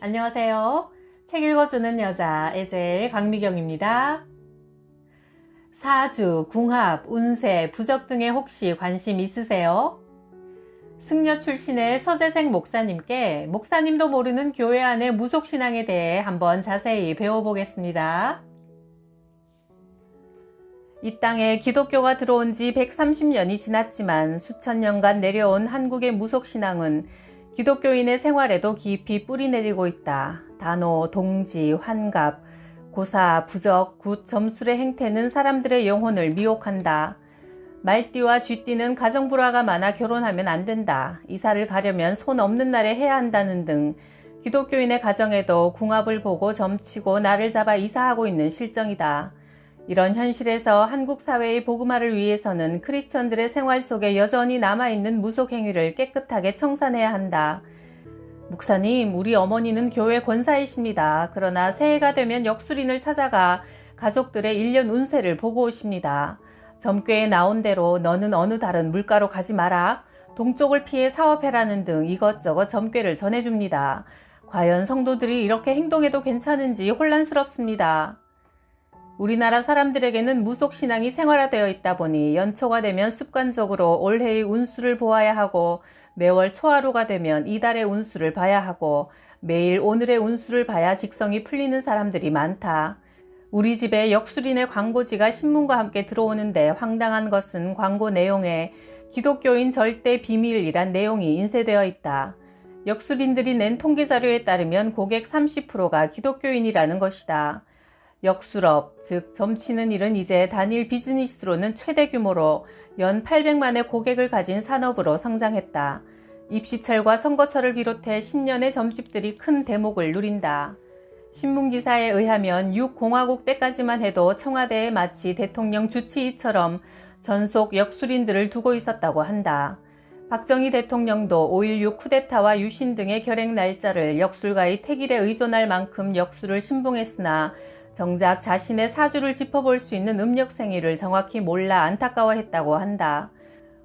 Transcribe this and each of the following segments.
안녕하세요. 책 읽어주는 여자 에젤 강미경입니다. 사주, 궁합, 운세, 부적 등에 혹시 관심 있으세요? 승려 출신의 서재생 목사님께 목사님도 모르는 교회 안의 무속신앙에 대해 한번 자세히 배워보겠습니다. 이 땅에 기독교가 들어온 지 130년이 지났지만 수천 년간 내려온 한국의 무속신앙은 기독교인의 생활에도 깊이 뿌리내리고 있다. 단오, 동지, 환갑, 고사, 부적, 굿, 점술의 행태는 사람들의 영혼을 미혹한다. 말띠와 쥐띠는 가정불화가 많아 결혼하면 안 된다. 이사를 가려면 손 없는 날에 해야 한다는 등 기독교인의 가정에도 궁합을 보고 점치고 날을 잡아 이사하고 있는 실정이다. 이런 현실에서 한국 사회의 복음화를 위해서는 크리스천들의 생활 속에 여전히 남아있는 무속행위를 깨끗하게 청산해야 한다. 목사님, 우리 어머니는 교회 권사이십니다. 그러나 새해가 되면 역술인을 찾아가 가족들의 1년 운세를 보고 오십니다. 점괘에 나온 대로 너는 어느 달은 물가로 가지 마라, 동쪽을 피해 사업해라는 등 이것저것 점괘를 전해줍니다. 과연 성도들이 이렇게 행동해도 괜찮은지 혼란스럽습니다. 우리나라 사람들에게는 무속신앙이 생활화되어 있다 보니 연초가 되면 습관적으로 올해의 운수를 보아야 하고, 매월 초하루가 되면 이달의 운수를 봐야 하고, 매일 오늘의 운수를 봐야 직성이 풀리는 사람들이 많다. 우리 집에 역술인의 광고지가 신문과 함께 들어오는데 황당한 것은 광고 내용에 기독교인 절대 비밀이란 내용이 인쇄되어 있다. 역술인들이 낸 통계자료에 따르면 고객 30%가 기독교인이라는 것이다. 역술업, 즉 점치는 일은 이제 단일 비즈니스로는 최대 규모로 연 800만의 고객을 가진 산업으로 성장했다. 입시철과 선거철을 비롯해 신년의 점집들이 큰 대목을 누린다. 신문기사에 의하면 6공화국 때까지만 해도 청와대에 마치 대통령 주치의처럼 전속 역술인들을 두고 있었다고 한다. 박정희 대통령도 5.16 쿠데타와 유신 등의 결행 날짜를 역술가의 택일에 의존할 만큼 역술을 신봉했으나 정작 자신의 사주를 짚어볼 수 있는 음력생일을 정확히 몰라 안타까워했다고 한다.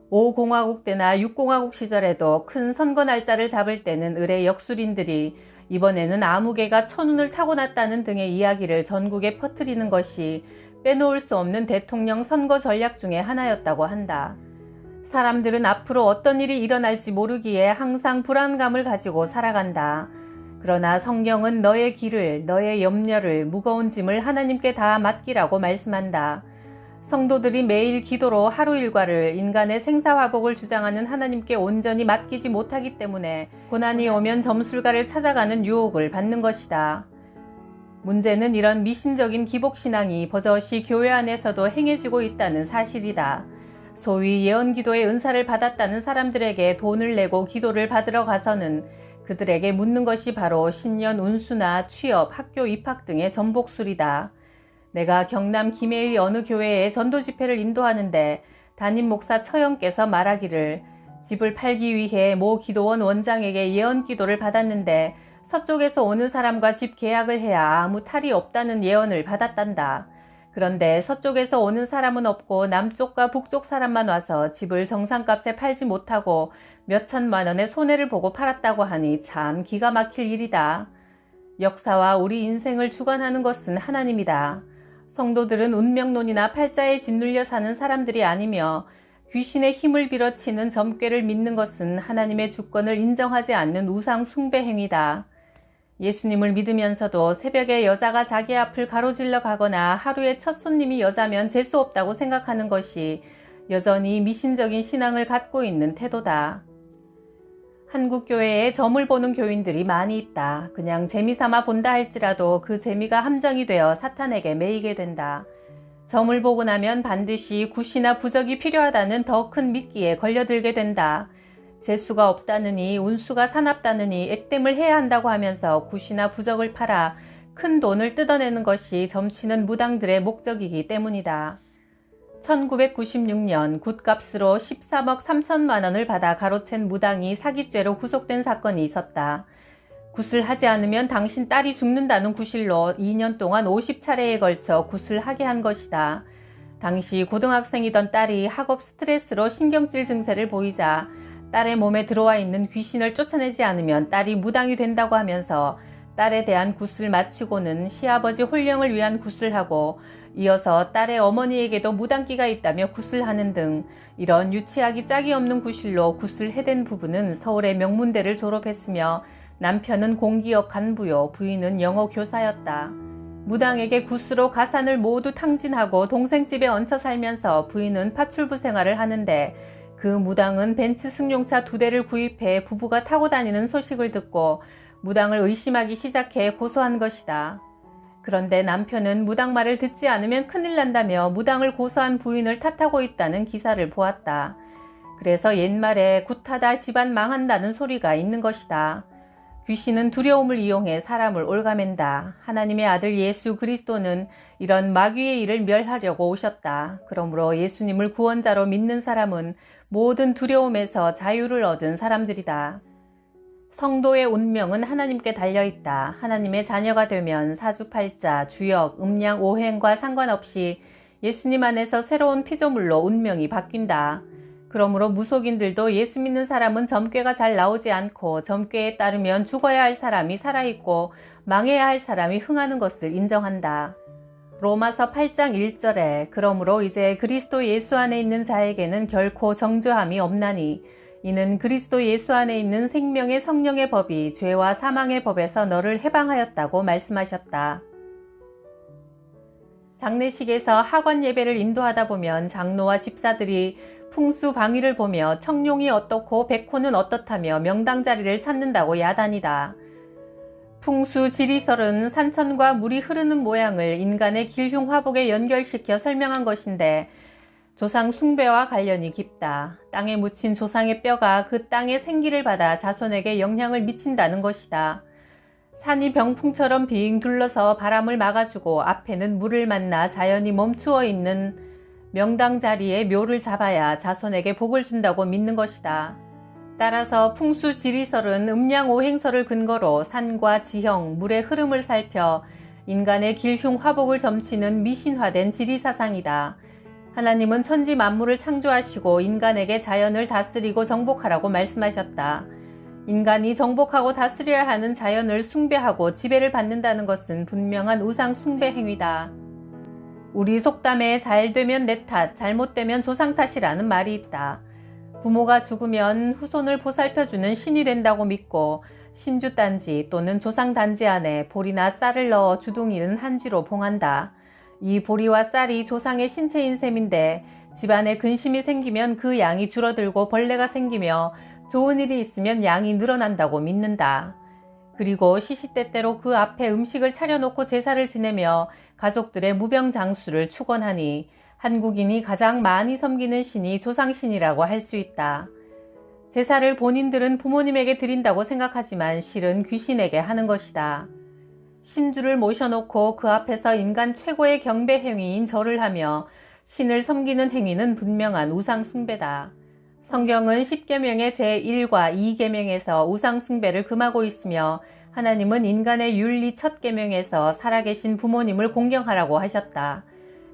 5공화국 때나 6공화국 시절에도 큰 선거 날짜를 잡을 때는 의뢰 역술인들이 이번에는 아무개가 천운을 타고났다는 등의 이야기를 전국에 퍼뜨리는 것이 빼놓을 수 없는 대통령 선거 전략 중에 하나였다고 한다. 사람들은 앞으로 어떤 일이 일어날지 모르기에 항상 불안감을 가지고 살아간다. 그러나 성경은 너의 길을, 너의 염려를, 무거운 짐을 하나님께 다 맡기라고 말씀한다. 성도들이 매일 기도로 하루 일과를 인간의 생사화복을 주장하는 하나님께 온전히 맡기지 못하기 때문에 고난이 오면 점술가를 찾아가는 유혹을 받는 것이다. 문제는 이런 미신적인 기복신앙이 버젓이 교회 안에서도 행해지고 있다는 사실이다. 소위 예언기도의 은사를 받았다는 사람들에게 돈을 내고 기도를 받으러 가서는 그들에게 묻는 것이 바로 신년 운수나 취업, 학교 입학 등의 전복술이다. 내가 경남 김해의 어느 교회에 전도 집회를 인도하는데 담임 목사 처형께서 말하기를 집을 팔기 위해 모 기도원 원장에게 예언 기도를 받았는데 서쪽에서 오는 사람과 집 계약을 해야 아무 탈이 없다는 예언을 받았단다. 그런데 서쪽에서 오는 사람은 없고 남쪽과 북쪽 사람만 와서 집을 정상값에 팔지 못하고 몇 천만 원의 손해를 보고 팔았다고 하니 참 기가 막힐 일이다. 역사와 우리 인생을 주관하는 것은 하나님이다. 성도들은 운명론이나 팔자에 짓눌려 사는 사람들이 아니며 귀신의 힘을 빌어치는 점괘를 믿는 것은 하나님의 주권을 인정하지 않는 우상 숭배 행위다. 예수님을 믿으면서도 새벽에 여자가 자기 앞을 가로질러 가거나 하루에 첫 손님이 여자면 재수 없다고 생각하는 것이 여전히 미신적인 신앙을 갖고 있는 태도다. 한국 교회에 점을 보는 교인들이 많이 있다. 그냥 재미삼아 본다 할지라도 그 재미가 함정이 되어 사탄에게 매이게 된다. 점을 보고 나면 반드시 굿이나 부적이 필요하다는 더 큰 미끼에 걸려들게 된다. 재수가 없다느니 운수가 사납다느니 액땜을 해야 한다고 하면서 굿이나 부적을 팔아 큰 돈을 뜯어내는 것이 점치는 무당들의 목적이기 때문이다. 1996년 굿값으로 13억 3천만 원을 받아 가로챈 무당이 사기죄로 구속된 사건이 있었다. 굿을 하지 않으면 당신 딸이 죽는다는 구실로 2년 동안 50차례에 걸쳐 굿을 하게 한 것이다. 당시 고등학생이던 딸이 학업 스트레스로 신경질 증세를 보이자 딸의 몸에 들어와 있는 귀신을 쫓아내지 않으면 딸이 무당이 된다고 하면서 딸에 대한 굿을 마치고는 시아버지 홀령을 위한 굿을 하고 이어서 딸의 어머니에게도 무당기가 있다며 굿을 하는 등 이런 유치하기 짝이 없는 구실로 굿을 해댄 부부는 서울의 명문대를 졸업했으며 남편은 공기업 간부요, 부인은 영어 교사였다. 무당에게 굿으로 가산을 모두 탕진하고 동생 집에 얹혀 살면서 부인은 파출부 생활을 하는데 그 무당은 벤츠 승용차 2대를 구입해 부부가 타고 다니는 소식을 듣고 무당을 의심하기 시작해 고소한 것이다. 그런데 남편은 무당 말을 듣지 않으면 큰일 난다며 무당을 고소한 부인을 탓하고 있다는 기사를 보았다. 그래서 옛말에 굿하다 집안 망한다는 소리가 있는 것이다. 귀신은 두려움을 이용해 사람을 올가맨다. 하나님의 아들 예수 그리스도는 이런 마귀의 일을 멸하려고 오셨다. 그러므로 예수님을 구원자로 믿는 사람은 모든 두려움에서 자유를 얻은 사람들이다. 성도의 운명은 하나님께 달려있다. 하나님의 자녀가 되면 사주팔자, 주역, 음양, 오행과 상관없이 예수님 안에서 새로운 피조물로 운명이 바뀐다. 그러므로 무속인들도 예수 믿는 사람은 점괘가 잘 나오지 않고 점괘에 따르면 죽어야 할 사람이 살아있고 망해야 할 사람이 흥하는 것을 인정한다. 로마서 8장 1절에 그러므로 이제 그리스도 예수 안에 있는 자에게는 결코 정죄함이 없나니 이는 그리스도 예수 안에 있는 생명의 성령의 법이 죄와 사망의 법에서 너를 해방하였다고 말씀하셨다. 장례식에서 학원 예배를 인도하다 보면 장로와 집사들이 풍수 방위를 보며 청룡이 어떻고 백호는 어떻다며 명당 자리를 찾는다고 야단이다. 풍수 지리설은 산천과 물이 흐르는 모양을 인간의 길흉 화복에 연결시켜 설명한 것인데 조상 숭배와 관련이 깊다. 땅에 묻힌 조상의 뼈가 그 땅의 생기를 받아 자손에게 영향을 미친다는 것이다. 산이 병풍처럼 빙 둘러서 바람을 막아주고 앞에는 물을 만나 자연이 멈추어 있는 명당 자리에 묘를 잡아야 자손에게 복을 준다고 믿는 것이다. 따라서 풍수지리설은 음양오행설을 근거로 산과 지형, 물의 흐름을 살펴 인간의 길흉 화복을 점치는 미신화된 지리사상이다. 하나님은 천지 만물을 창조하시고 인간에게 자연을 다스리고 정복하라고 말씀하셨다. 인간이 정복하고 다스려야 하는 자연을 숭배하고 지배를 받는다는 것은 분명한 우상 숭배 행위다. 우리 속담에 잘 되면 내 탓, 잘못되면 조상 탓이라는 말이 있다. 부모가 죽으면 후손을 보살펴주는 신이 된다고 믿고 신주단지 또는 조상단지 안에 보리나 쌀을 넣어 주둥이는 한지로 봉한다. 이 보리와 쌀이 조상의 신체인 셈인데 집안에 근심이 생기면 그 양이 줄어들고 벌레가 생기며 좋은 일이 있으면 양이 늘어난다고 믿는다. 그리고 시시때때로 그 앞에 음식을 차려놓고 제사를 지내며 가족들의 무병장수를 축원하니 한국인이 가장 많이 섬기는 신이 조상신이라고 할 수 있다. 제사를 본인들은 부모님에게 드린다고 생각하지만 실은 귀신에게 하는 것이다. 신주를 모셔놓고 그 앞에서 인간 최고의 경배 행위인 절을 하며 신을 섬기는 행위는 분명한 우상 숭배다. 성경은 10계명의 제1과 2계명에서 우상 숭배를 금하고 있으며 하나님은 인간의 윤리 첫 계명에서 살아계신 부모님을 공경하라고 하셨다.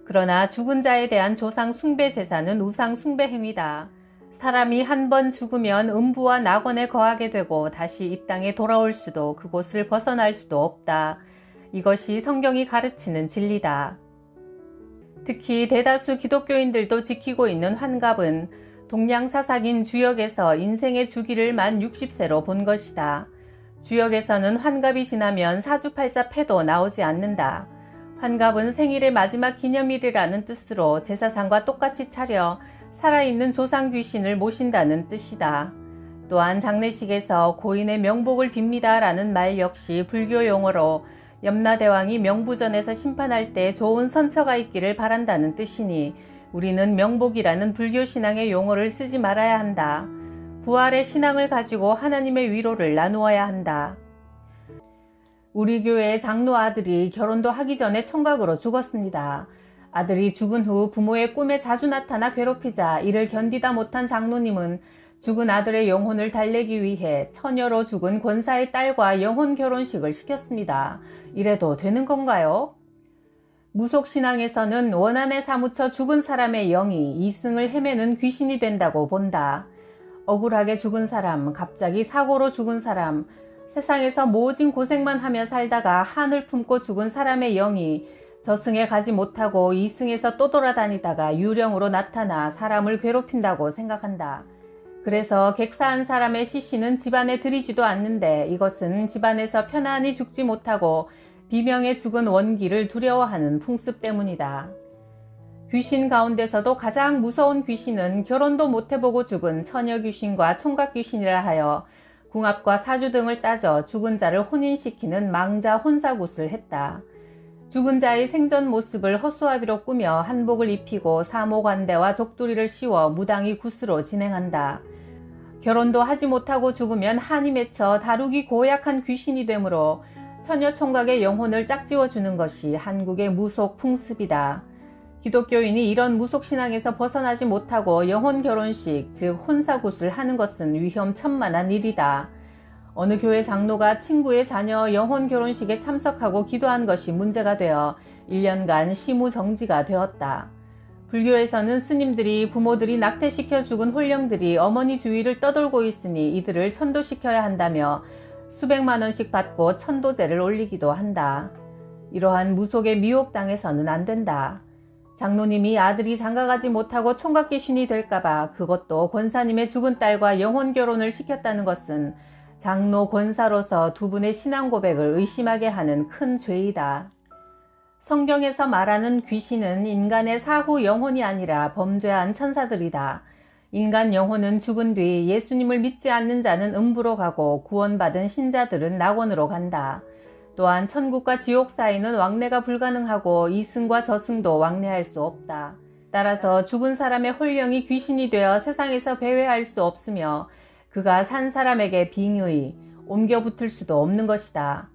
그러나 죽은 자에 대한 조상 숭배 제사는 우상 숭배 행위다. 사람이 한 번 죽으면 음부와 낙원에 거하게 되고 다시 이 땅에 돌아올 수도 그곳을 벗어날 수도 없다. 이것이 성경이 가르치는 진리다. 특히 대다수 기독교인들도 지키고 있는 환갑은 동양사상인 주역에서 인생의 주기를 만 60세로 본 것이다. 주역에서는 환갑이 지나면 사주팔자 패도 나오지 않는다. 환갑은 생일의 마지막 기념일이라는 뜻으로 제사상과 똑같이 차려 살아있는 조상 귀신을 모신다는 뜻이다. 또한 장례식에서 고인의 명복을 빕니다 라는 말 역시 불교 용어로 염라대왕이 명부전에서 심판할 때 좋은 선처가 있기를 바란다는 뜻이니 우리는 명복이라는 불교 신앙의 용어를 쓰지 말아야 한다. 부활의 신앙을 가지고 하나님의 위로를 나누어야 한다. 우리 교회의 장로 아들이 결혼도 하기 전에 총각으로 죽었습니다. 아들이 죽은 후 부모의 꿈에 자주 나타나 괴롭히자 이를 견디다 못한 장로님은 죽은 아들의 영혼을 달래기 위해 처녀로 죽은 권사의 딸과 영혼 결혼식을 시켰습니다. 이래도 되는 건가요? 무속신앙에서는 원한에 사무쳐 죽은 사람의 영이 이승을 헤매는 귀신이 된다고 본다. 억울하게 죽은 사람, 갑자기 사고로 죽은 사람, 세상에서 모진 고생만 하며 살다가 한을 품고 죽은 사람의 영이 저승에 가지 못하고 이승에서 또 돌아다니다가 유령으로 나타나 사람을 괴롭힌다고 생각한다. 그래서 객사한 사람의 시신은 집안에 들이지도 않는데 이것은 집안에서 편안히 죽지 못하고 비명에 죽은 원기를 두려워하는 풍습 때문이다. 귀신 가운데서도 가장 무서운 귀신은 결혼도 못해보고 죽은 처녀 귀신과 총각 귀신이라 하여 궁합과 사주 등을 따져 죽은 자를 혼인시키는 망자 혼사굿을 했다. 죽은 자의 생전 모습을 허수아비로 꾸며 한복을 입히고 사모관대와 족두리를 씌워 무당이 굿으로 진행한다. 결혼도 하지 못하고 죽으면 한이 맺혀 다루기 고약한 귀신이 되므로 처녀 총각의 영혼을 짝지워 주는 것이 한국의 무속 풍습이다. 기독교인이 이런 무속신앙에서 벗어나지 못하고 영혼 결혼식, 즉 혼사굿을 하는 것은 위험천만한 일이다. 어느 교회 장로가 친구의 자녀 영혼 결혼식에 참석하고 기도한 것이 문제가 되어 1년간 심우 정지가 되었다. 불교에서는 스님들이 부모들이 낙태시켜 죽은 홀령들이 어머니 주위를 떠돌고 있으니 이들을 천도시켜야 한다며 수백만 원씩 받고 천도제를 올리기도 한다. 이러한 무속에 미혹당해서는 안 된다. 장로님이 아들이 장가가지 못하고 총각 귀신이 될까봐 그것도 권사님의 죽은 딸과 영혼 결혼을 시켰다는 것은 장로 권사로서 두 분의 신앙 고백을 의심하게 하는 큰 죄이다. 성경에서 말하는 귀신은 인간의 사후 영혼이 아니라 범죄한 천사들이다. 인간 영혼은 죽은 뒤 예수님을 믿지 않는 자는 음부로 가고 구원받은 신자들은 낙원으로 간다. 또한 천국과 지옥 사이는 왕래가 불가능하고 이승과 저승도 왕래할 수 없다. 따라서 죽은 사람의 홀령이 귀신이 되어 세상에서 배회할 수 없으며 그가 산 사람에게 빙의, 옮겨 붙을 수도 없는 것이다.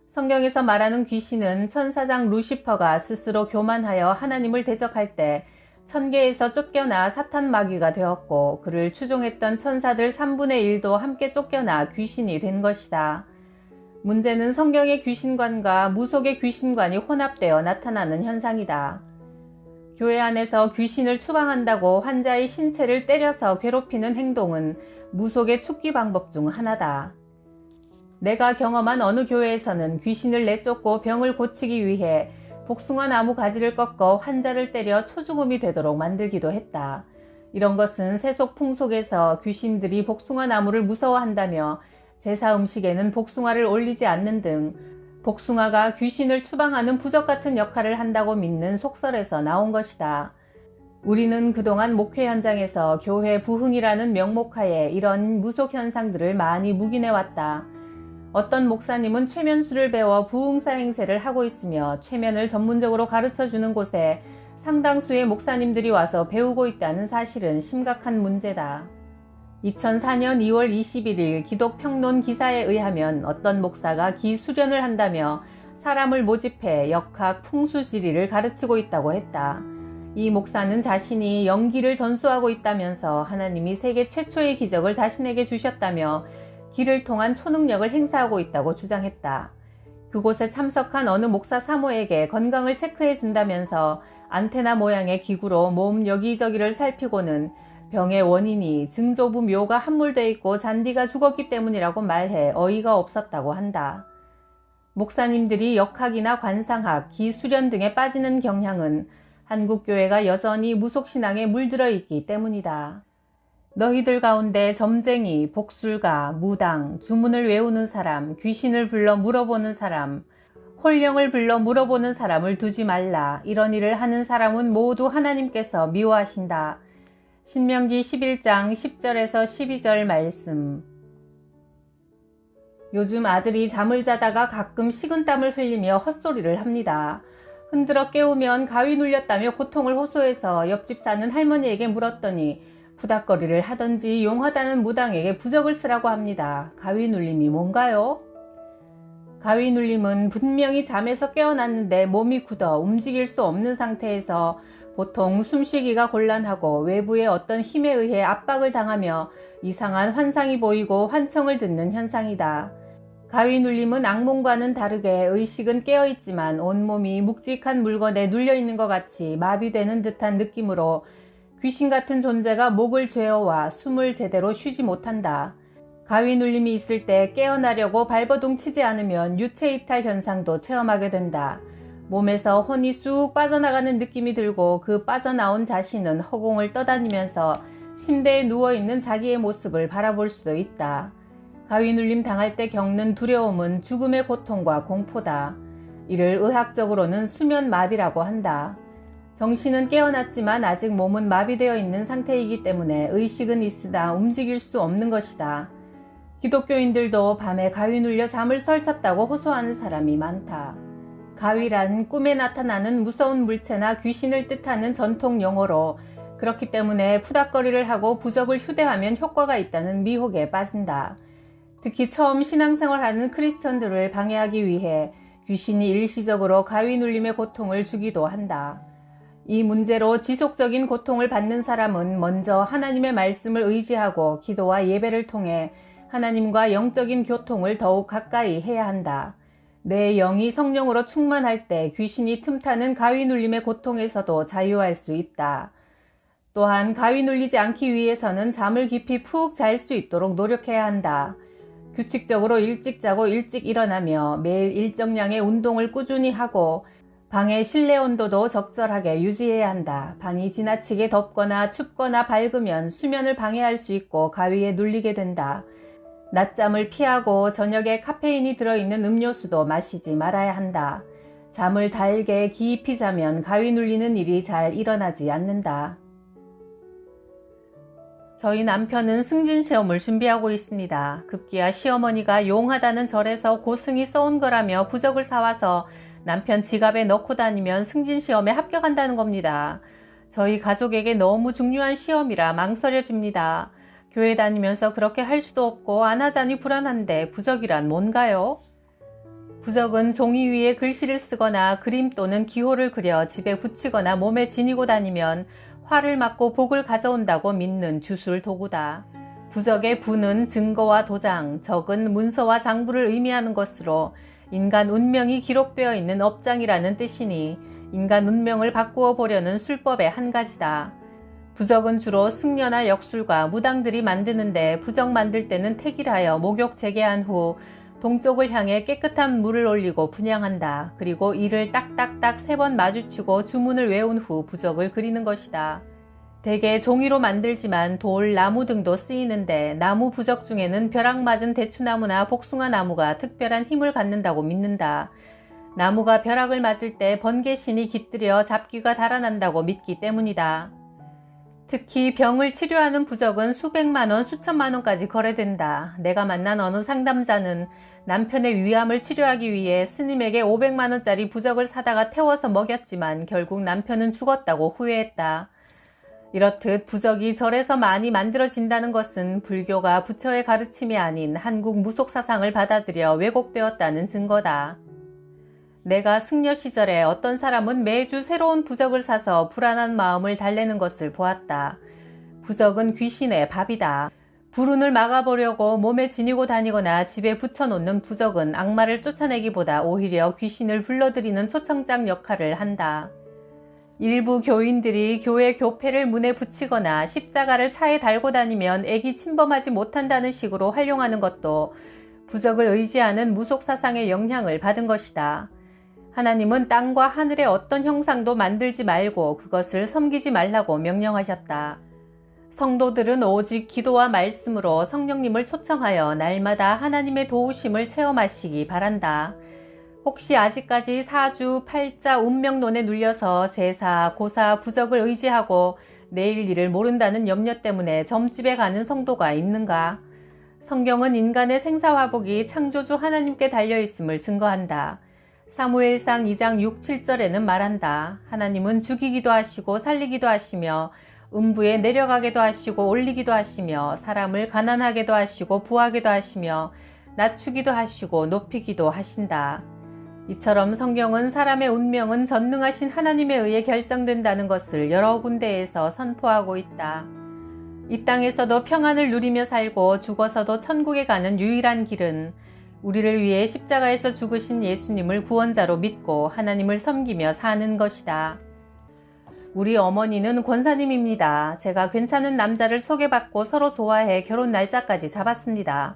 성경에서 말하는 귀신은 천사장 루시퍼가 스스로 교만하여 하나님을 대적할 때 천계에서 쫓겨나 사탄 마귀가 되었고 그를 추종했던 천사들 3분의 1도 함께 쫓겨나 귀신이 된 것이다. 문제는 성경의 귀신관과 무속의 귀신관이 혼합되어 나타나는 현상이다. 교회 안에서 귀신을 추방한다고 환자의 신체를 때려서 괴롭히는 행동은 무속의 축기 방법 중 하나다. 내가 경험한 어느 교회에서는 귀신을 내쫓고 병을 고치기 위해 복숭아 나무 가지를 꺾어 환자를 때려 초죽음이 되도록 만들기도 했다. 이런 것은 세속 풍속에서 귀신들이 복숭아 나무를 무서워한다며 제사 음식에는 복숭아를 올리지 않는 등 복숭아가 귀신을 추방하는 부적 같은 역할을 한다고 믿는 속설에서 나온 것이다. 우리는 그동안 목회 현장에서 교회 부흥이라는 명목하에 이런 무속 현상들을 많이 묵인해왔다. 어떤 목사님은 최면수를 배워 부흥사 행세를 하고 있으며 최면을 전문적으로 가르쳐주는 곳에 상당수의 목사님들이 와서 배우고 있다는 사실은 심각한 문제다. 2004년 2월 21일 기독평론 기사에 의하면 어떤 목사가 기수련을 한다며 사람을 모집해 역학 풍수지리를 가르치고 있다고 했다. 이 목사는 자신이 연기를 전수하고 있다면서 하나님이 세계 최초의 기적을 자신에게 주셨다며 기를 통한 초능력을 행사하고 있다고 주장했다. 그곳에 참석한 어느 목사 사모에게 건강을 체크해 준다면서 안테나 모양의 기구로 몸 여기저기를 살피고는 병의 원인이 증조부 묘가 함몰되어 있고 잔디가 죽었기 때문이라고 말해 어이가 없었다고 한다. 목사님들이 역학이나 관상학, 기수련 등에 빠지는 경향은 한국교회가 여전히 무속신앙에 물들어 있기 때문이다. 너희들 가운데 점쟁이, 복술가, 무당, 주문을 외우는 사람, 귀신을 불러 물어보는 사람, 홀령을 불러 물어보는 사람을 두지 말라. 이런 일을 하는 사람은 모두 하나님께서 미워하신다. 신명기 11장 10절에서 12절 말씀. 요즘 아들이 잠을 자다가 가끔 식은땀을 흘리며 헛소리를 합니다. 흔들어 깨우면 가위 눌렸다며 고통을 호소해서 옆집 사는 할머니에게 물었더니 부닥거리를 하던지 용하다는 무당에게 부적을 쓰라고 합니다. 가위 눌림이 뭔가요? 가위 눌림은 분명히 잠에서 깨어났는데 몸이 굳어 움직일 수 없는 상태에서 보통 숨쉬기가 곤란하고 외부의 어떤 힘에 의해 압박을 당하며 이상한 환상이 보이고 환청을 듣는 현상이다. 가위 눌림은 악몽과는 다르게 의식은 깨어있지만 온몸이 묵직한 물건에 눌려있는 것 같이 마비되는 듯한 느낌으로 귀신 같은 존재가 목을 죄어와 숨을 제대로 쉬지 못한다. 가위 눌림이 있을 때 깨어나려고 발버둥 치지 않으면 유체 이탈 현상도 체험하게 된다. 몸에서 혼이 쑥 빠져나가는 느낌이 들고 그 빠져나온 자신은 허공을 떠다니면서 침대에 누워있는 자기의 모습을 바라볼 수도 있다. 가위 눌림 당할 때 겪는 두려움은 죽음의 고통과 공포다. 이를 의학적으로는 수면 마비라고 한다. 정신은 깨어났지만 아직 몸은 마비되어 있는 상태이기 때문에 의식은 있으나 움직일 수 없는 것이다. 기독교인들도 밤에 가위 눌려 잠을 설쳤다고 호소하는 사람이 많다. 가위란 꿈에 나타나는 무서운 물체나 귀신을 뜻하는 전통 용어로 그렇기 때문에 푸닥거리를 하고 부적을 휴대하면 효과가 있다는 미혹에 빠진다. 특히 처음 신앙생활하는 크리스천들을 방해하기 위해 귀신이 일시적으로 가위 눌림의 고통을 주기도 한다. 이 문제로 지속적인 고통을 받는 사람은 먼저 하나님의 말씀을 의지하고 기도와 예배를 통해 하나님과 영적인 교통을 더욱 가까이 해야 한다. 내 영이 성령으로 충만할 때 귀신이 틈타는 가위 눌림의 고통에서도 자유할 수 있다. 또한 가위 눌리지 않기 위해서는 잠을 깊이 푹 잘 수 있도록 노력해야 한다. 규칙적으로 일찍 자고 일찍 일어나며 매일 일정량의 운동을 꾸준히 하고 방의 실내 온도도 적절하게 유지해야 한다. 방이 지나치게 덥거나 춥거나 밝으면 수면을 방해할 수 있고 가위에 눌리게 된다. 낮잠을 피하고 저녁에 카페인이 들어있는 음료수도 마시지 말아야 한다. 잠을 달게 깊이 자면 가위 눌리는 일이 잘 일어나지 않는다. 저희 남편은 승진시험을 준비하고 있습니다. 급기야 시어머니가 용하다는 절에서 고승이 써온 거라며 부적을 사와서 남편 지갑에 넣고 다니면 승진시험에 합격한다는 겁니다. 저희 가족에게 너무 중요한 시험이라 망설여집니다. 교회 다니면서 그렇게 할 수도 없고 안 하자니 불안한데 부적이란 뭔가요? 부적은 종이 위에 글씨를 쓰거나 그림 또는 기호를 그려 집에 붙이거나 몸에 지니고 다니면 화를 맞고 복을 가져온다고 믿는 주술 도구다. 부적의 부는 증거와 도장, 적은 문서와 장부를 의미하는 것으로 인간 운명이 기록되어 있는 업장이라는 뜻이니 인간 운명을 바꾸어 보려는 술법의 한 가지다. 부적은 주로 승려나 역술가, 무당들이 만드는데 부적 만들 때는 택일하여 목욕 재개한 후 동쪽을 향해 깨끗한 물을 올리고 분향한다. 그리고 이를 딱딱딱 3번 마주치고 주문을 외운 후 부적을 그리는 것이다. 대개 종이로 만들지만 돌, 나무 등도 쓰이는데 나무 부적 중에는 벼락 맞은 대추나무나 복숭아 나무가 특별한 힘을 갖는다고 믿는다. 나무가 벼락을 맞을 때 번개신이 깃들여 잡귀가 달아난다고 믿기 때문이다. 특히 병을 치료하는 부적은 수백만 원, 수천만 원까지 거래된다. 내가 만난 어느 상담자는 남편의 위암을 치료하기 위해 스님에게 500만 원짜리 부적을 사다가 태워서 먹였지만 결국 남편은 죽었다고 후회했다. 이렇듯 부적이 절에서 많이 만들어진다는 것은 불교가 부처의 가르침이 아닌 한국 무속 사상을 받아들여 왜곡되었다는 증거다. 내가 승려 시절에 어떤 사람은 매주 새로운 부적을 사서 불안한 마음을 달래는 것을 보았다. 부적은 귀신의 밥이다. 불운을 막아보려고 몸에 지니고 다니거나 집에 붙여놓는 부적은 악마를 쫓아내기보다 오히려 귀신을 불러들이는 초청장 역할을 한다. 일부 교인들이 교회 교패를 문에 붙이거나 십자가를 차에 달고 다니면 애기 침범하지 못한다는 식으로 활용하는 것도 부적을 의지하는 무속 사상의 영향을 받은 것이다. 하나님은 땅과 하늘의 어떤 형상도 만들지 말고 그것을 섬기지 말라고 명령하셨다. 성도들은 오직 기도와 말씀으로 성령님을 초청하여 날마다 하나님의 도우심을 체험하시기 바란다. 혹시 아직까지 사주, 팔자, 운명론에 눌려서 제사, 고사, 부적을 의지하고 내일 일을 모른다는 염려 때문에 점집에 가는 성도가 있는가? 성경은 인간의 생사화복이 창조주 하나님께 달려있음을 증거한다. 사무엘상 2장 6, 7절에는 말한다. 하나님은 죽이기도 하시고 살리기도 하시며 음부에 내려가게도 하시고 올리기도 하시며 사람을 가난하게도 하시고 부하게도 하시며 낮추기도 하시고 높이기도 하신다. 이처럼 성경은 사람의 운명은 전능하신 하나님에 의해 결정된다는 것을 여러 군데에서 선포하고 있다. 이 땅에서도 평안을 누리며 살고 죽어서도 천국에 가는 유일한 길은 우리를 위해 십자가에서 죽으신 예수님을 구원자로 믿고 하나님을 섬기며 사는 것이다. 우리 어머니는 권사님입니다. 제가 괜찮은 남자를 소개받고 서로 좋아해 결혼 날짜까지 잡았습니다.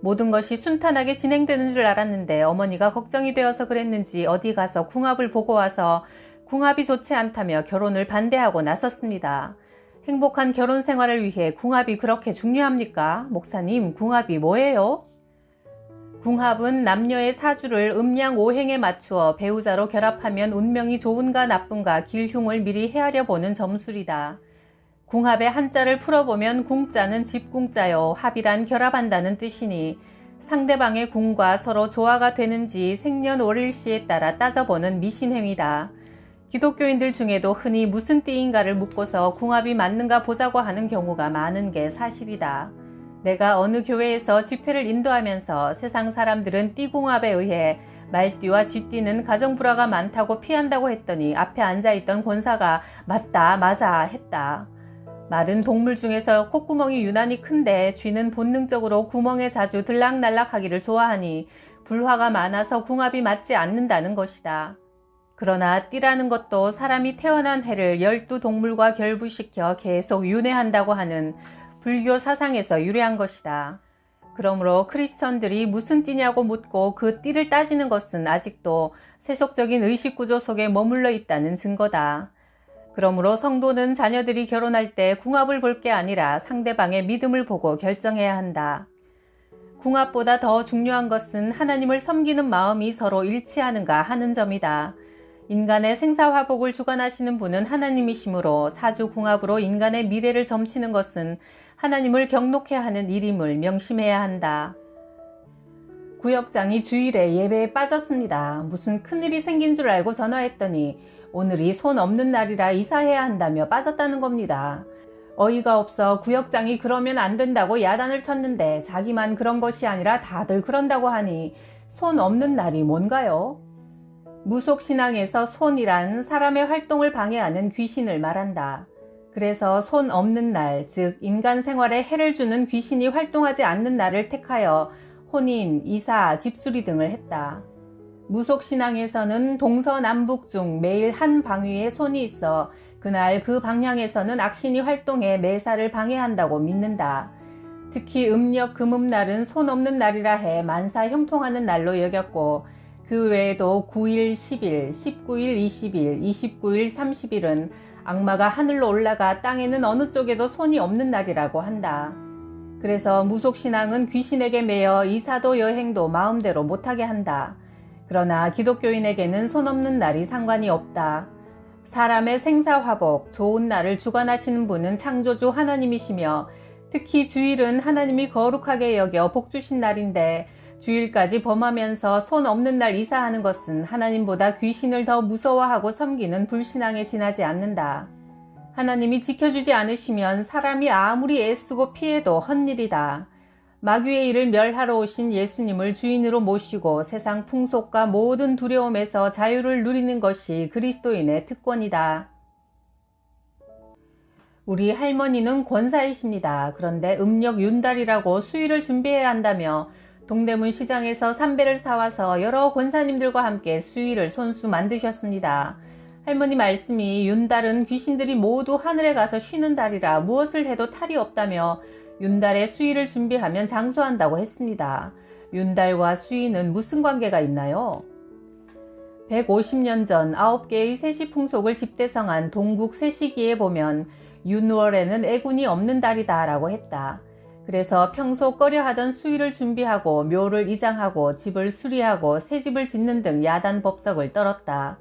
모든 것이 순탄하게 진행되는 줄 알았는데 어머니가 걱정이 되어서 그랬는지 어디 가서 궁합을 보고 와서 궁합이 좋지 않다며 결혼을 반대하고 나섰습니다. 행복한 결혼 생활을 위해 궁합이 그렇게 중요합니까? 목사님, 궁합이 뭐예요? 궁합은 남녀의 사주를 음양오행에 맞추어 배우자로 결합하면 운명이 좋은가 나쁜가 길흉을 미리 헤아려 보는 점술이다. 궁합의 한자를 풀어보면 궁자는 집궁자요 합이란 결합한다는 뜻이니 상대방의 궁과 서로 조화가 되는지 생년월일시에 따라 따져보는 미신행위다. 기독교인들 중에도 흔히 무슨 띠인가를 묻고서 궁합이 맞는가 보자고 하는 경우가 많은 게 사실이다. 내가 어느 교회에서 집회를 인도하면서 세상 사람들은 띠궁합에 의해 말띠와 쥐띠는 가정불화가 많다고 피한다고 했더니 앞에 앉아있던 권사가 맞다 맞아 했다. 말은 동물 중에서 콧구멍이 유난히 큰데 쥐는 본능적으로 구멍에 자주 들락날락하기를 좋아하니 불화가 많아서 궁합이 맞지 않는다는 것이다. 그러나 띠라는 것도 사람이 태어난 해를 12동물과 결부시켜 계속 윤회한다고 하는 불교 사상에서 유래한 것이다. 그러므로 크리스천들이 무슨 띠냐고 묻고 그 띠를 따지는 것은 아직도 세속적인 의식구조 속에 머물러 있다는 증거다. 그러므로 성도는 자녀들이 결혼할 때 궁합을 볼 게 아니라 상대방의 믿음을 보고 결정해야 한다. 궁합보다 더 중요한 것은 하나님을 섬기는 마음이 서로 일치하는가 하는 점이다. 인간의 생사화복을 주관하시는 분은 하나님이시므로 사주궁합으로 인간의 미래를 점치는 것은 하나님을 경록해 하는 일임을 명심해야 한다. 구역장이 주일에 예배에 빠졌습니다. 무슨 큰일이 생긴 줄 알고 전화했더니 오늘이 손 없는 날이라 이사해야 한다며 빠졌다는 겁니다. 어이가 없어 구역장이 그러면 안 된다고 야단을 쳤는데 자기만 그런 것이 아니라 다들 그런다고 하니 손 없는 날이 뭔가요? 무속신앙에서 손이란 사람의 활동을 방해하는 귀신을 말한다. 그래서 손 없는 날, 즉 인간 생활에 해를 주는 귀신이 활동하지 않는 날을 택하여 혼인, 이사, 집수리 등을 했다. 무속신앙에서는 동서남북 중 매일 한 방위에 손이 있어 그날 그 방향에서는 악신이 활동해 매사를 방해한다고 믿는다. 특히 음력 금음날은 손 없는 날이라 해 만사 형통하는 날로 여겼고 그 외에도 9일 10일, 19일 20일, 29일 30일은 악마가 하늘로 올라가 땅에는 어느 쪽에도 손이 없는 날이라고 한다. 그래서 무속신앙은 귀신에게 매여 이사도 여행도 마음대로 못하게 한다. 그러나 기독교인에게는 손 없는 날이 상관이 없다. 사람의 생사화복, 좋은 날을 주관하시는 분은 창조주 하나님이시며 특히 주일은 하나님이 거룩하게 여겨 복 주신 날인데 주일까지 범하면서 손 없는 날 이사하는 것은 하나님보다 귀신을 더 무서워하고 섬기는 불신앙에 지나지 않는다. 하나님이 지켜주지 않으시면 사람이 아무리 애쓰고 피해도 헛일이다. 마귀의 일을 멸하러 오신 예수님을 주인으로 모시고 세상 풍속과 모든 두려움에서 자유를 누리는 것이 그리스도인의 특권이다. 우리 할머니는 권사이십니다. 그런데 음력 윤달이라고 수의를 준비해야 한다며 동대문 시장에서 삼배를 사와서 여러 권사님들과 함께 수의를 손수 만드셨습니다. 할머니 말씀이 윤달은 귀신들이 모두 하늘에 가서 쉬는 달이라 무엇을 해도 탈이 없다며 윤달에 수의를 준비하면 장수한다고 했습니다. 윤달과 수의는 무슨 관계가 있나요? 150년 전 9개의 세시 풍속을 집대성한 동국 세시기에 보면 윤월에는 애군이 없는 달이다 라고 했다. 그래서 평소 꺼려하던 수의를 준비하고 묘를 이장하고 집을 수리하고 새집을 짓는 등 야단 법석을 떨었다.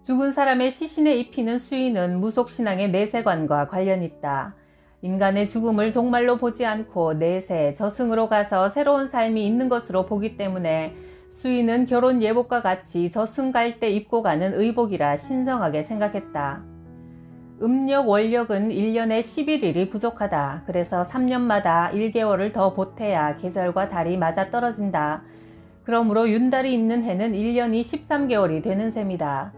죽은 사람의 시신에 입히는 수의는 무속신앙의 내세관과 관련 있다. 인간의 죽음을 종말로 보지 않고 내세, 저승으로 가서 새로운 삶이 있는 것으로 보기 때문에 수의는 결혼 예복과 같이 저승 갈 때 입고 가는 의복이라 신성하게 생각했다. 음력 월력은 1년에 11일이 부족하다. 그래서 3년마다 1개월을 더 보태야 계절과 달이 맞아떨어진다. 그러므로 윤달이 있는 해는 1년이 13개월이 되는 셈이다.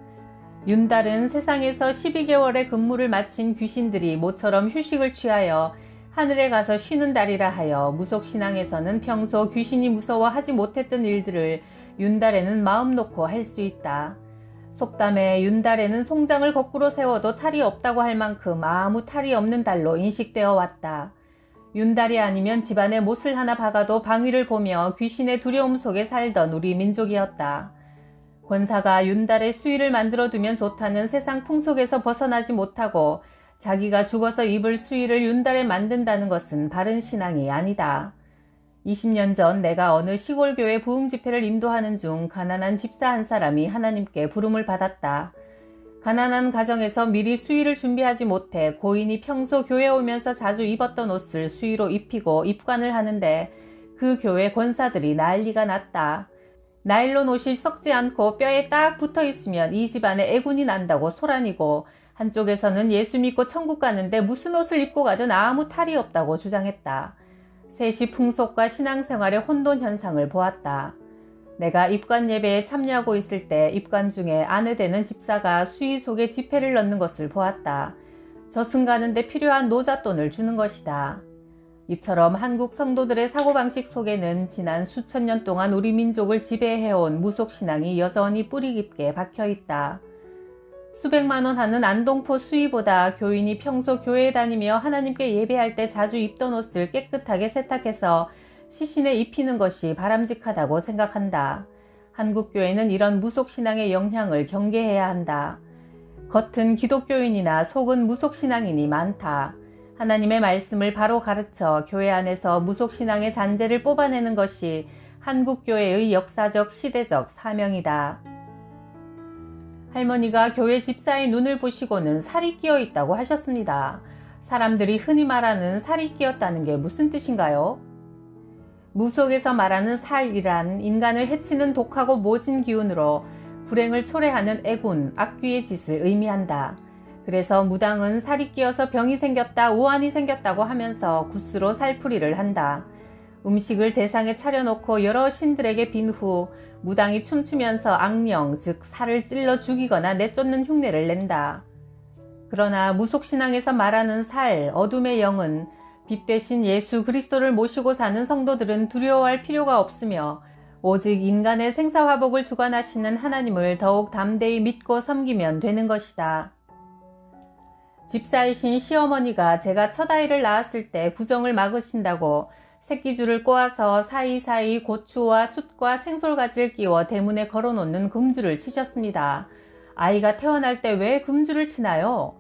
윤달은 세상에서 12개월의 근무를 마친 귀신들이 모처럼 휴식을 취하여 하늘에 가서 쉬는 달이라 하여 무속신앙에서는 평소 귀신이 무서워하지 못했던 일들을 윤달에는 마음 놓고 할 수 있다. 속담에 윤달에는 송장을 거꾸로 세워도 탈이 없다고 할 만큼 아무 탈이 없는 달로 인식되어 왔다. 윤달이 아니면 집안에 못을 하나 박아도 방위를 보며 귀신의 두려움 속에 살던 우리 민족이었다. 권사가 윤달에 수의를 만들어두면 좋다는 세상 풍속에서 벗어나지 못하고 자기가 죽어서 입을 수의를 윤달에 만든다는 것은 바른 신앙이 아니다. 20년 전 내가 어느 시골교회 부흥 집회를 인도하는 중 가난한 집사 한 사람이 하나님께 부름을 받았다. 가난한 가정에서 미리 수의를 준비하지 못해 고인이 평소 교회 오면서 자주 입었던 옷을 수의로 입히고 입관을 하는데 그 교회 권사들이 난리가 났다. 나일론 옷이 썩지 않고 뼈에 딱 붙어 있으면 이 집안에 애군이 난다고 소란이고, 한쪽에서는 예수 믿고 천국 가는데 무슨 옷을 입고 가든 아무 탈이 없다고 주장했다. 셋이 풍속과 신앙생활의 혼돈 현상을 보았다. 내가 입관 예배에 참여하고 있을 때 입관 중에 아내되는 집사가 수의 속에 지폐를 넣는 것을 보았다. 저승 가는데 필요한 노잣돈을 주는 것이다. 이처럼 한국 성도들의 사고방식 속에는 지난 수천 년 동안 우리 민족을 지배해온 무속신앙이 여전히 뿌리 깊게 박혀있다. 수백만 원 하는 안동포 수의보다 교인이 평소 교회에 다니며 하나님께 예배할 때 자주 입던 옷을 깨끗하게 세탁해서 시신에 입히는 것이 바람직하다고 생각한다. 한국 교회는 이런 무속신앙의 영향을 경계해야 한다. 겉은 기독교인이나 속은 무속신앙인이 많다. 하나님의 말씀을 바로 가르쳐 교회 안에서 무속신앙의 잔재를 뽑아내는 것이 한국교회의 역사적 시대적 사명이다. 할머니가 교회 집사의 눈을 보시고는 살이 끼어 있다고 하셨습니다. 사람들이 흔히 말하는 살이 끼었다는 게 무슨 뜻인가요? 무속에서 말하는 살이란 인간을 해치는 독하고 모진 기운으로 불행을 초래하는 애군, 악귀의 짓을 의미한다. 그래서 무당은 살이 끼어서 병이 생겼다, 우환이 생겼다고 하면서 굿으로 살풀이를 한다. 음식을 제상에 차려놓고 여러 신들에게 빈 후 무당이 춤추면서 악령, 즉 살을 찔러 죽이거나 내쫓는 흉내를 낸다. 그러나 무속신앙에서 말하는 살, 어둠의 영은 빛 대신 예수 그리스도를 모시고 사는 성도들은 두려워할 필요가 없으며 오직 인간의 생사화복을 주관하시는 하나님을 더욱 담대히 믿고 섬기면 되는 것이다. 집사이신 시어머니가 제가 첫 아이를 낳았을 때 부정을 막으신다고 새끼줄을 꼬아서 사이사이 고추와 숯과 생솔가지를 끼워 대문에 걸어놓는 금줄을 치셨습니다. 아이가 태어날 때 왜 금줄을 치나요?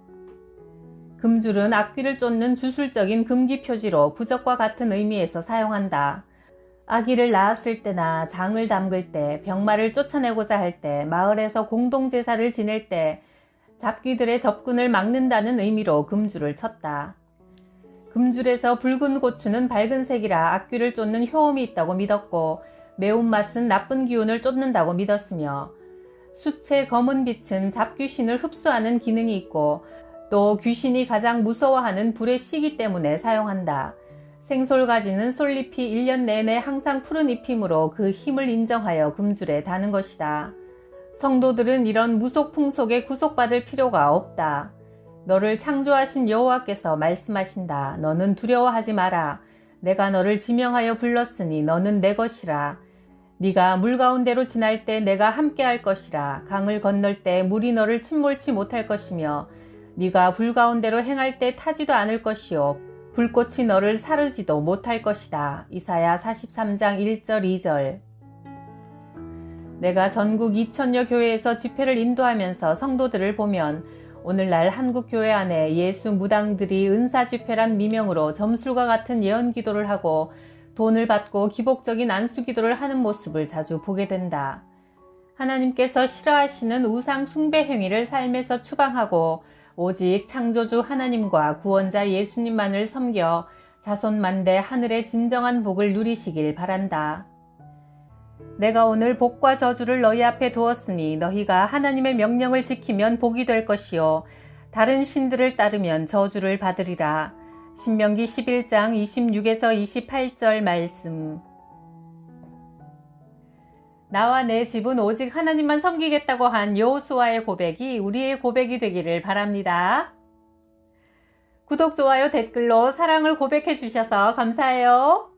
금줄은 악귀를 쫓는 주술적인 금기 표지로 부적과 같은 의미에서 사용한다. 아기를 낳았을 때나 장을 담글 때, 병마를 쫓아내고자 할 때, 마을에서 공동제사를 지낼 때 잡귀들의 접근을 막는다는 의미로 금줄을 쳤다. 금줄에서 붉은 고추는 밝은 색이라 악귀를 쫓는 효험이 있다고 믿었고, 매운맛은 나쁜 기운을 쫓는다고 믿었으며, 숯의 검은 빛은 잡귀신을 흡수하는 기능이 있고, 또 귀신이 가장 무서워하는 불의 시기 때문에 사용한다. 생솔가지는 솔잎이 1년 내내 항상 푸른 잎이므로 그 힘을 인정하여 금줄에 다는 것이다. 성도들은 이런 무속 풍속에 구속받을 필요가 없다. 너를 창조하신 여호와께서 말씀하신다. 너는 두려워하지 마라. 내가 너를 지명하여 불렀으니 너는 내 것이라. 네가 물 가운데로 지날 때 내가 함께할 것이라. 강을 건널 때 물이 너를 침몰치 못할 것이며 네가 불 가운데로 행할 때 타지도 않을 것이요 불꽃이 너를 사르지도 못할 것이다. 이사야 43장 1절 2절. 내가 전국 2000여 교회에서 집회를 인도하면서 성도들을 보면 오늘날 한국 교회 안에 예수 무당들이 은사 집회란 미명으로 점술과 같은 예언 기도를 하고 돈을 받고 기복적인 안수 기도를 하는 모습을 자주 보게 된다. 하나님께서 싫어하시는 우상 숭배 행위를 삶에서 추방하고 오직 창조주 하나님과 구원자 예수님만을 섬겨 자손만대 하늘의 진정한 복을 누리시길 바란다. 내가 오늘 복과 저주를 너희 앞에 두었으니 너희가 하나님의 명령을 지키면 복이 될 것이요 다른 신들을 따르면 저주를 받으리라. 신명기 11장 26에서 28절 말씀. 나와 내 집은 오직 하나님만 섬기겠다고 한 여호수아의 고백이 우리의 고백이 되기를 바랍니다. 구독, 좋아요, 댓글로 사랑을 고백해 주셔서 감사해요.